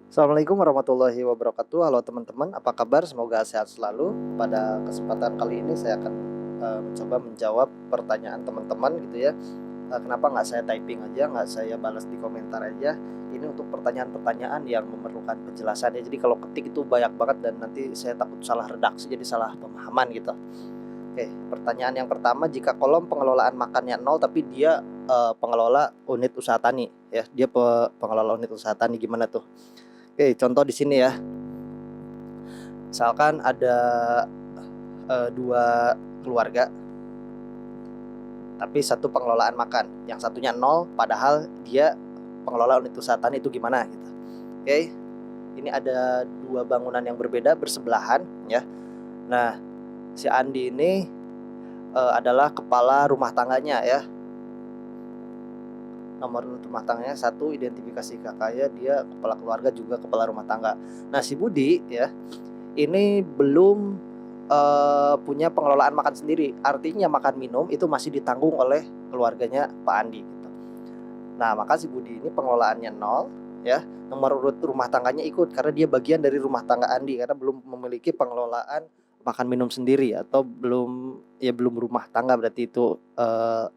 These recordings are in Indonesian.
Assalamualaikum warahmatullahi wabarakatuh. Halo teman-teman, apa kabar? Semoga sehat selalu. Pada kesempatan kali ini saya akan mencoba menjawab pertanyaan teman-teman gitu ya. Kenapa nggak saya typing aja, nggak saya balas di komentar aja? Ini untuk pertanyaan-pertanyaan yang memerlukan penjelasan ya. Jadi kalau ketik itu banyak banget dan nanti saya takut salah redaksi jadi salah pemahaman gitu. Oke, pertanyaan yang pertama, jika kolom pengelolaan makannya nol tapi dia pengelola unit usaha tani ya, dia pengelola unit usaha tani gimana tuh? Oke, contoh di sini ya. Misalkan ada 2 keluarga, tapi satu pengelolaan makan, yang satunya nol, padahal dia pengelola unit usaha tani itu gimana gitu. Oke, ini ada 2 bangunan yang berbeda bersebelahan ya. Nah, si Andi ini adalah kepala rumah tangganya ya. Nomor urut rumah tangganya 1, identifikasi kakaknya, dia kepala keluarga juga kepala rumah tangga. Nah, si Budi ya, ini belum punya pengelolaan makan sendiri, artinya makan minum itu masih ditanggung oleh keluarganya Pak Andi gitu. Nah, maka si Budi ini pengelolaannya nol ya, nomor urut rumah tangganya ikut karena dia bagian dari rumah tangga Andi karena belum memiliki pengelolaan makan minum sendiri atau belum rumah tangga berarti itu,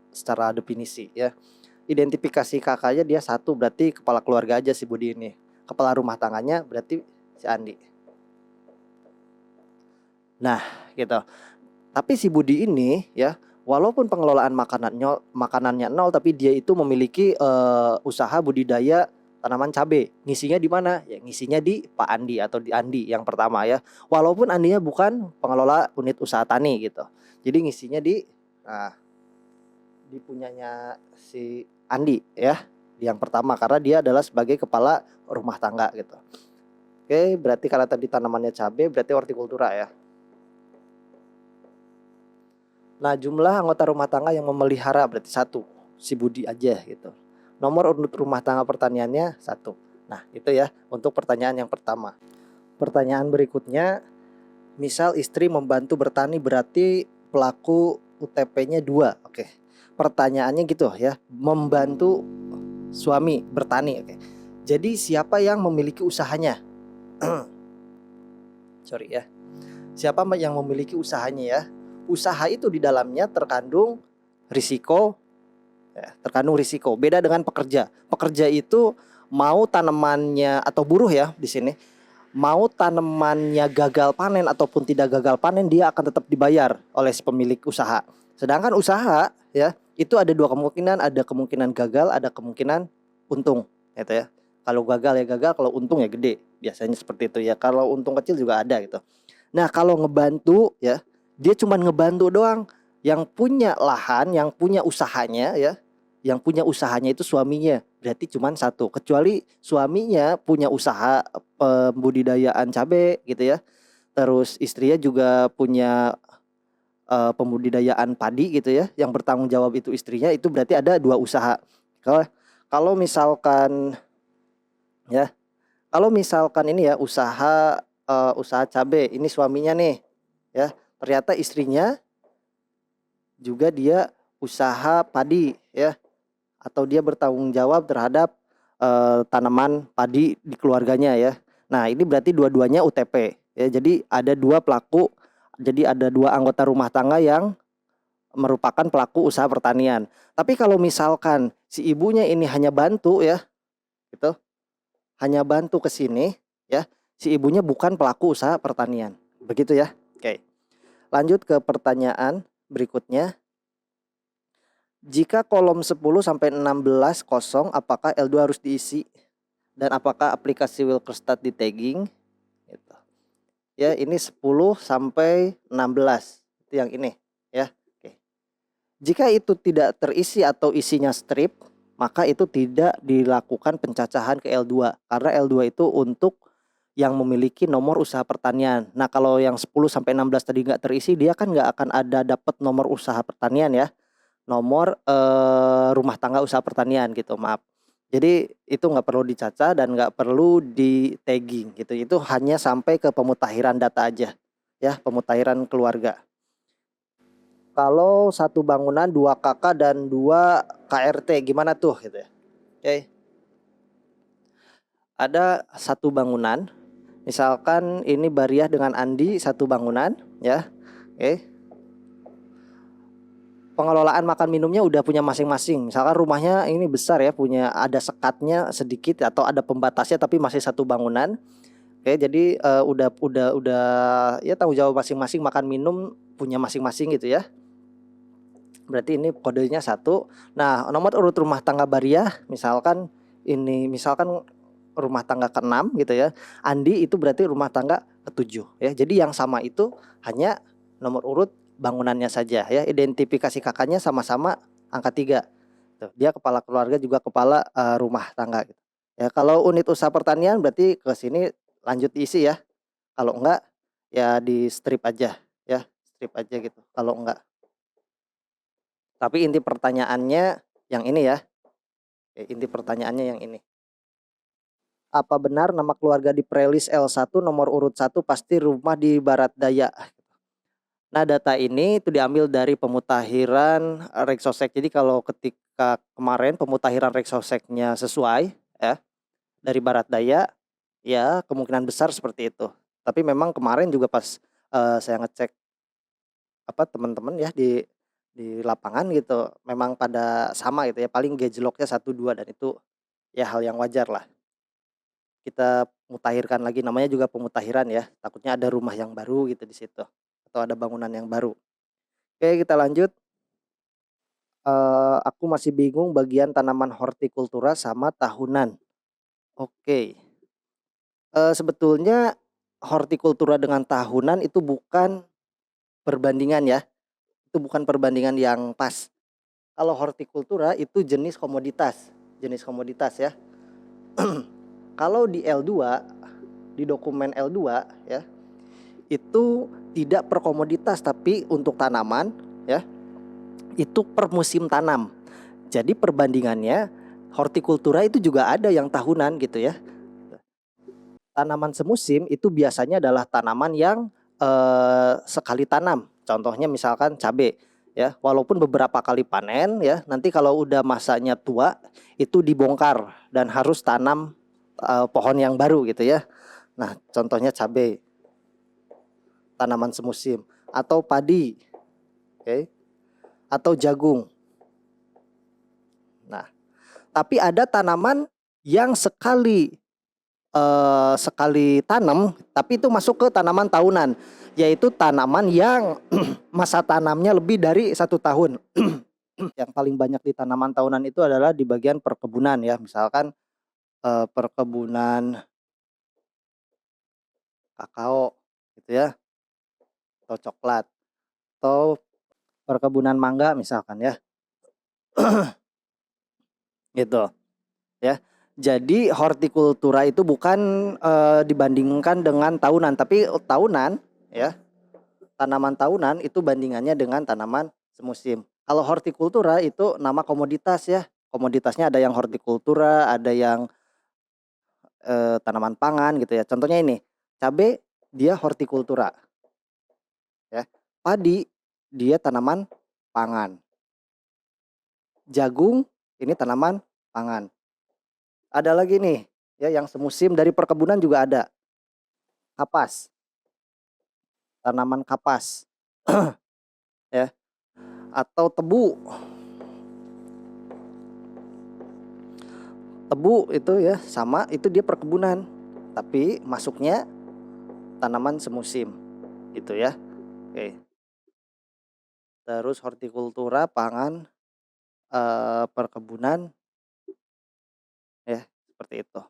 secara definisi ya. Identifikasi kakaknya dia 1, berarti kepala keluarga aja si Budi ini. Kepala rumah tangganya berarti si Andi. Nah, gitu. Tapi si Budi ini ya, walaupun pengelolaan makanannya nol, tapi dia itu memiliki usaha budidaya tanaman cabe. Ngisinya di mana? Ya ngisinya di Pak Andi atau di Andi yang pertama ya. Walaupun Andinya bukan pengelola unit usaha tani gitu. Jadi ngisinya nah, di punyanya si Andi ya, yang pertama karena dia adalah sebagai kepala rumah tangga gitu. Oke, berarti kalau tadi tanamannya cabe berarti hortikultura ya. Nah, jumlah anggota rumah tangga yang memelihara berarti 1, si Budi aja gitu. Nomor urut rumah tangga pertaniannya 1. Nah, itu ya untuk pertanyaan yang pertama. Pertanyaan berikutnya, misal istri membantu bertani berarti pelaku UTP-nya 2. Oke. Pertanyaannya gitu ya, membantu suami bertani. Oke. Jadi siapa yang memiliki usahanya? Sorry ya. Siapa yang memiliki usahanya ya? Usaha itu di dalamnya terkandung risiko ya, terkandung risiko. Beda dengan pekerja. Pekerja itu mau tanamannya atau buruh ya di sini, mau tanamannya gagal panen ataupun tidak gagal panen dia akan tetap dibayar oleh si pemilik usaha. Sedangkan usaha ya, itu ada 2 kemungkinan, ada kemungkinan gagal, ada kemungkinan untung gitu ya. Kalau gagal ya gagal, kalau untung ya gede. Biasanya seperti itu ya. Kalau untung kecil juga ada gitu. Nah, kalau ngebantu ya, dia cuma ngebantu doang. Yang punya lahan, yang punya usahanya ya, yang punya usahanya itu suaminya. Berarti cuma 1. Kecuali suaminya punya usaha pembudidayaan cabai gitu ya. Terus istrinya juga punya pembudidayaan padi gitu ya. Yang bertanggung jawab itu istrinya, itu berarti ada 2 usaha. Kalau kalau misalkan ya, kalau misalkan ini ya usaha cabe, ini suaminya nih ya, ternyata istrinya juga dia usaha padi ya, atau dia bertanggung jawab terhadap tanaman padi di keluarganya ya. Nah, ini berarti dua-duanya UTP ya. Jadi ada 2 pelaku, jadi ada 2 anggota rumah tangga yang merupakan pelaku usaha pertanian. Tapi kalau misalkan si ibunya ini hanya bantu ya, gitu, hanya bantu ke sini ya, si ibunya bukan pelaku usaha pertanian. Begitu ya. Oke. Lanjut ke pertanyaan berikutnya. Jika kolom 10 sampai 16 kosong, apakah L2 harus diisi? Dan apakah aplikasi Wilkerstat di tagging? Gitu. Ya, ini 10 sampai 16. Itu yang ini ya. Oke. Jika itu tidak terisi atau isinya strip, maka itu tidak dilakukan pencacahan ke L2 karena L2 itu untuk yang memiliki nomor usaha pertanian. Nah, kalau yang 10 sampai 16 tadi nggak terisi, dia kan nggak akan ada dapat nomor usaha pertanian ya. Nomor rumah tangga usaha pertanian gitu, maaf. Jadi itu nggak perlu dicaca dan nggak perlu di tagging gitu. Itu hanya sampai ke pemutakhiran data aja ya, pemutakhiran keluarga. Kalau satu bangunan 2 KK dan 2 KRT gimana tuh gitu ya. Oke. ada satu bangunan, misalkan ini Bariah dengan Andi satu bangunan ya. Oke. Pengelolaan makan minumnya udah punya masing-masing. Misalkan rumahnya ini besar ya, punya ada sekatnya sedikit atau ada pembatasnya tapi masih satu bangunan. Oke, jadi udah ya tanggung jawab masing-masing, makan minum punya masing-masing gitu ya. Berarti ini kodenya satu. Nah, nomor urut rumah tangga Bariah misalkan rumah tangga ke-6 gitu ya. Andi itu berarti rumah tangga ke-7 ya. Jadi yang sama itu hanya nomor urut bangunannya saja ya. Identifikasi kakaknya sama-sama angka 3. Tuh, dia kepala keluarga juga kepala rumah tangga gitu. Ya, kalau unit usaha pertanian berarti ke sini lanjut isi ya. Kalau enggak ya di strip aja ya. Strip aja gitu. Kalau enggak. Tapi inti pertanyaannya yang ini ya. Inti pertanyaannya yang ini. Apa benar nama keluarga di prelis L1 nomor urut 1 pasti rumah di Barat Daya? Nah, data ini itu diambil dari pemutahiran Reksosek. Jadi kalau ketika kemarin pemutahiran Reksoseknya sesuai ya dari Barat Daya, ya kemungkinan besar seperti itu. Tapi memang kemarin juga pas saya ngecek teman-teman ya di lapangan gitu, memang pada sama gitu ya, paling gejloknya 1 2 dan itu ya hal yang wajar lah. Kita mutakhirkan lagi, namanya juga pemutahiran ya, takutnya ada rumah yang baru gitu di situ, atau ada bangunan yang baru. Oke, kita lanjut. Aku masih bingung bagian tanaman hortikultura sama tahunan. Oke, sebetulnya hortikultura dengan tahunan itu bukan perbandingan ya, itu bukan perbandingan yang pas. Kalau hortikultura itu jenis komoditas ya. Kalau di L2, di dokumen L2 ya, itu tidak per komoditas tapi untuk tanaman ya, itu per musim tanam. Jadi perbandingannya hortikultura itu juga ada yang tahunan gitu ya. Tanaman semusim itu biasanya adalah tanaman yang sekali tanam. Contohnya misalkan cabai ya, walaupun beberapa kali panen ya, nanti kalau udah masanya tua itu dibongkar dan harus tanam pohon yang baru gitu ya. Nah, contohnya cabai, tanaman semusim, atau padi, okay, atau jagung. Nah, tapi ada tanaman yang sekali tanam, tapi itu masuk ke tanaman tahunan, yaitu tanaman yang masa tanamnya lebih dari 1 tahun. Yang paling banyak di tanaman tahunan itu adalah di bagian perkebunan ya, misalkan perkebunan kakao gitu ya, atau coklat, atau perkebunan mangga misalkan ya. Gitu ya. Jadi hortikultura itu bukan dibandingkan dengan tahunan, tapi tahunan ya. Tanaman tahunan itu bandingannya dengan tanaman semusim. Kalau hortikultura itu nama komoditas ya. Komoditasnya ada yang hortikultura, ada yang tanaman pangan gitu ya. Contohnya ini, cabai dia hortikultura. Ya. Padi dia tanaman pangan. Jagung ini tanaman pangan. Ada lagi nih ya yang semusim dari perkebunan juga ada. Kapas. Tanaman kapas. Ya. Atau tebu. Tebu itu ya sama, itu dia perkebunan. Tapi masuknya tanaman semusim. Gitu ya. Oke. Terus hortikultura, pangan, perkebunan ya, seperti itu.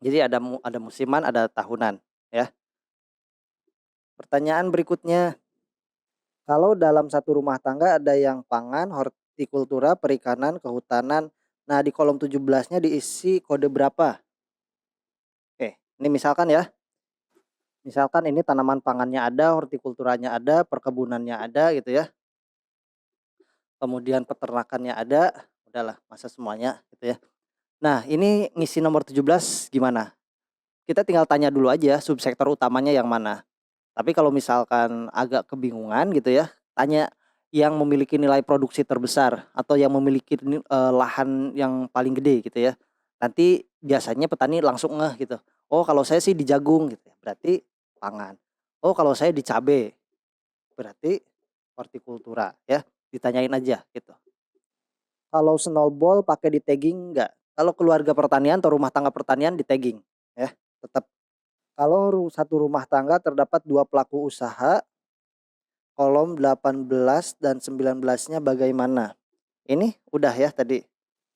Jadi ada musiman, ada tahunan ya. Pertanyaan berikutnya, kalau dalam satu rumah tangga ada yang pangan, hortikultura, perikanan, kehutanan. Nah, di kolom 17-nya diisi kode berapa? Oke, ini misalkan ya. Misalkan ini tanaman pangannya ada, hortikulturanya ada, perkebunannya ada gitu ya. Kemudian peternakannya ada, udahlah masa semuanya gitu ya. Nah, ini ngisi nomor 17 gimana? Kita tinggal tanya dulu aja subsektor utamanya yang mana. Tapi kalau misalkan agak kebingungan gitu ya, tanya yang memiliki nilai produksi terbesar atau yang memiliki lahan yang paling gede gitu ya. Nanti biasanya petani langsung ngeh gitu, "Oh kalau saya sih di jagung," gitu ya, berarti pangan. "Oh kalau saya di cabe," berarti hortikultura ya, ditanyain aja gitu. Kalau snowball pakai di-tagging enggak? Kalau keluarga pertanian atau rumah tangga pertanian di-tagging ya, tetap. Kalau satu rumah tangga terdapat 2 pelaku usaha, kolom 18 dan 19-nya bagaimana? Ini udah ya tadi,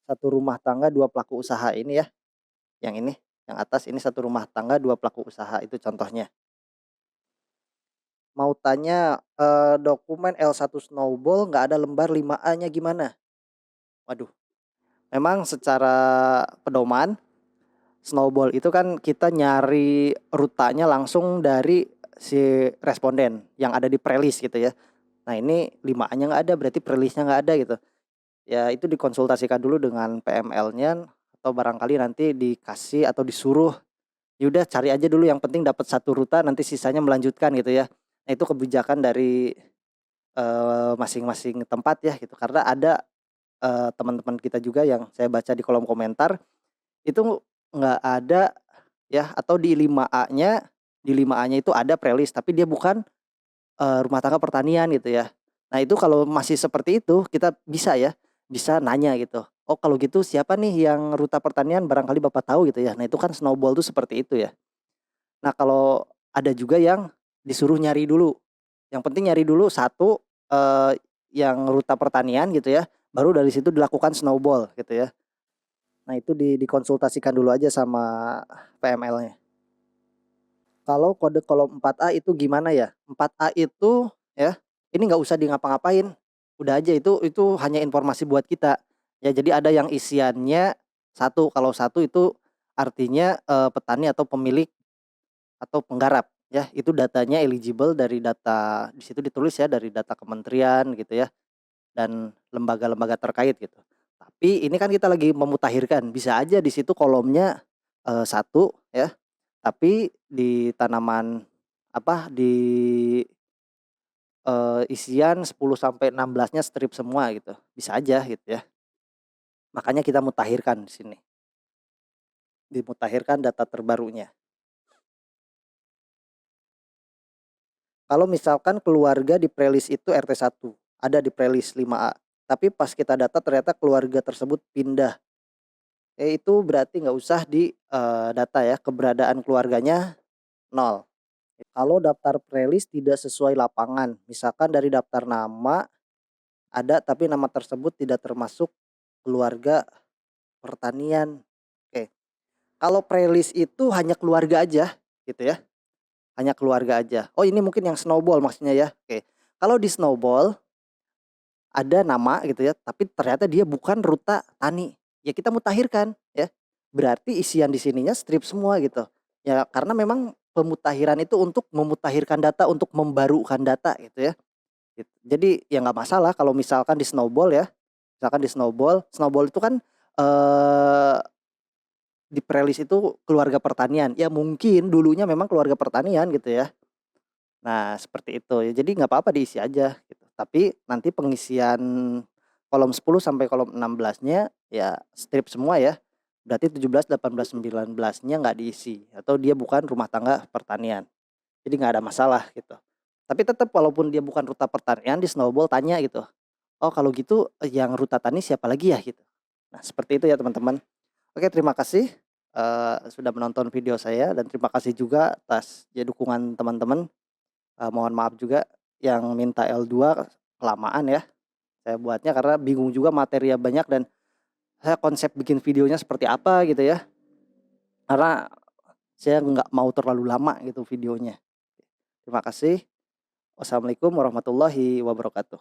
satu rumah tangga 2 pelaku usaha ini ya, yang ini, yang atas ini satu rumah tangga 2 pelaku usaha itu contohnya. Mau tanya, dokumen L1 Snowball nggak ada lembar 5A-nya gimana? Waduh, memang secara pedoman Snowball itu kan kita nyari rutanya langsung dari si responden yang ada di prelis gitu ya. Nah ini 5A-nya nggak ada, berarti prelisnya nggak ada gitu. Ya itu dikonsultasikan dulu dengan PML-nya atau barangkali nanti dikasih atau disuruh, ya udah cari aja dulu yang penting dapat satu ruta nanti sisanya melanjutkan gitu ya. Nah itu kebijakan dari, masing-masing tempat ya gitu. Karena ada, teman-teman kita juga yang saya baca di kolom komentar, itu nggak ada ya atau di 5A-nya itu ada prelis tapi dia bukan, rumah tangga pertanian gitu ya. Nah itu kalau masih seperti itu kita bisa ya, bisa nanya gitu, "Oh kalau gitu siapa nih yang ruta pertanian barangkali Bapak tahu," gitu ya. Nah itu kan snowball tuh seperti itu ya. Nah kalau ada juga yang disuruh nyari dulu, yang penting nyari dulu satu, yang ruta pertanian gitu ya, baru dari situ dilakukan snowball gitu ya. Nah itu dikonsultasikan dulu aja sama PML-nya. Kalau kode kolom 4A itu gimana ya? 4A itu ya, ini nggak usah di ngapa-ngapain, udah aja itu hanya informasi buat kita. Ya jadi ada yang isiannya satu, kalau satu itu artinya, petani atau pemilik atau penggarap ya, itu datanya eligible dari data di situ ditulis ya dari data kementerian gitu ya, dan lembaga-lembaga terkait gitu. Tapi ini kan kita lagi memutakhirkan, bisa aja di situ kolomnya, 1 ya, tapi di tanaman apa, di, isian 10 sampai 16-nya strip semua gitu, bisa aja gitu ya. Makanya kita mutakhirkan di sini, dimutakhirkan data terbarunya. Kalau misalkan keluarga di prelis itu RT 1, ada di prelis 5A, tapi pas kita data ternyata keluarga tersebut pindah, itu berarti nggak usah di, data ya, keberadaan keluarganya nol. Kalau daftar prelis tidak sesuai lapangan, misalkan dari daftar nama ada tapi nama tersebut tidak termasuk keluarga pertanian. Oke, kalau prelis itu hanya keluarga aja gitu ya, hanya keluarga aja. Oh ini mungkin yang snowball maksudnya ya, oke. Kalau di snowball ada nama gitu ya, tapi ternyata dia bukan ruta tani, ya kita mutakhirkan ya. Berarti isian di sininya strip semua gitu. Ya karena memang pemutahiran itu untuk memutakhirkan data, untuk membarukan data gitu ya. Jadi ya nggak masalah kalau misalkan di snowball ya, misalkan di snowball, snowball itu kan, eee, di prelis itu keluarga pertanian, ya mungkin dulunya memang keluarga pertanian gitu ya. Nah seperti itu, ya jadi nggak apa-apa diisi aja gitu, tapi nanti pengisian kolom 10 sampai kolom 16-nya ya strip semua ya, berarti 17, 18, 19-nya nggak diisi atau dia bukan rumah tangga pertanian, jadi nggak ada masalah gitu. Tapi tetap walaupun dia bukan ruta pertanian di snowball tanya gitu, "Oh kalau gitu, yang ruta tani siapa lagi ya?" Gitu. Nah seperti itu ya teman-teman. Oke terima kasih, sudah menonton video saya dan terima kasih juga atas ya dukungan teman-teman, mohon maaf juga yang minta L2 kelamaan ya saya buatnya karena bingung juga materinya banyak dan saya konsep bikin videonya seperti apa gitu ya, karena saya nggak mau terlalu lama gitu videonya. Terima kasih. Wassalamualaikum warahmatullahi wabarakatuh.